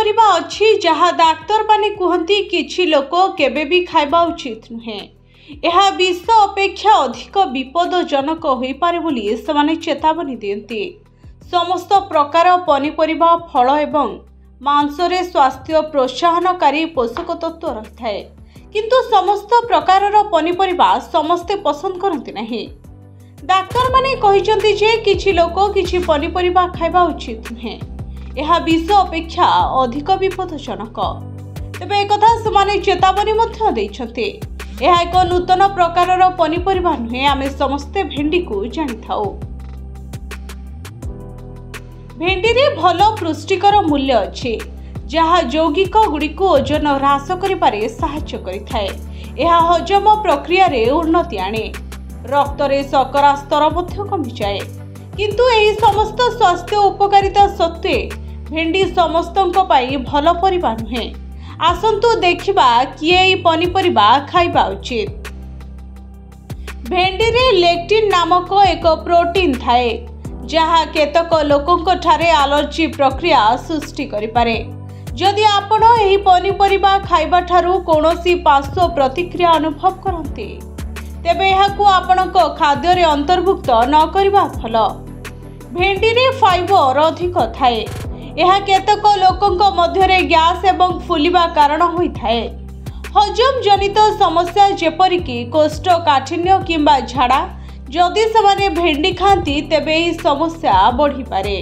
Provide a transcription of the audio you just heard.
पनिपरिबा अछि जहाँ डाक्तर माने कहती किछि लोक केबे भी खाइबा उचित नुहे। यह विष अपेक्षा अधिक विपदजनक होई पारे बोली सेमाने चेतावनी दियंती। समस्त प्रकार पनिपरिबा फल एवं मांसरे स्वास्थ्य प्रोत्साहनकारी पोषक तत्व रही है, किंतु समस्त प्रकार पनिपरिबा समस्ते पसंद करती नहीं। डाक्तर माने कहिसंती जे किछि लोक किछि पनिपरिबा खाइबा उचित नुहे। यह विष अपेक्षा अधिक विपदजनक। तेबे एक कथा सेमाने चेतावनी मध्य दैछन्ते। यह एक नूतन प्रकार पनिपरिबा नुहे। आमे समस्ते भेंडी को जानि थाउ। भेंडी रे भल पुष्टिकर मूल्य अछि जहाँ यौगिक गुड़ी को ओजन ह्रास करिबारे सहायता करिथाए। यह हजम प्रक्रिया रे उन्नति आणे। रक्त रे शर्करा स्तर मध्य कमी जाए, किंतु एही समस्त स्वास्थ्य उपकारिता सत्वे भेंडी समस्तंको पाई भल परिबा नुहे। आसंतु देखिबा किए एही पनिपरिबा खाइबा उचित। भेंडी रे लेक्टिन नामक एक प्रोटीन थाए जहाँ केतक लोकंक ठारे एलर्जी प्रक्रिया सृष्टि करि पारे। जदि आपण एही पनिपरिबा खाइबा ठारू कोनोसी पार्श्व प्रतिक्रिया अनुभव करंती तेबे एहाकू आपणक खाद्य रे अंतर्भुक्त न करिबा भल। भेंडी रे फाइबर अधिक थाए। यह केतक लोकंक मध्यरे गैस एवं फुलिबा कारण होई थाए। हजम जनित समस्या जेपरिकी कोष्ठकाठिन्य किंबा झाड़ा जदि सेमाने भेंडी खाती तेबे एही समस्या बढ़ी पारे।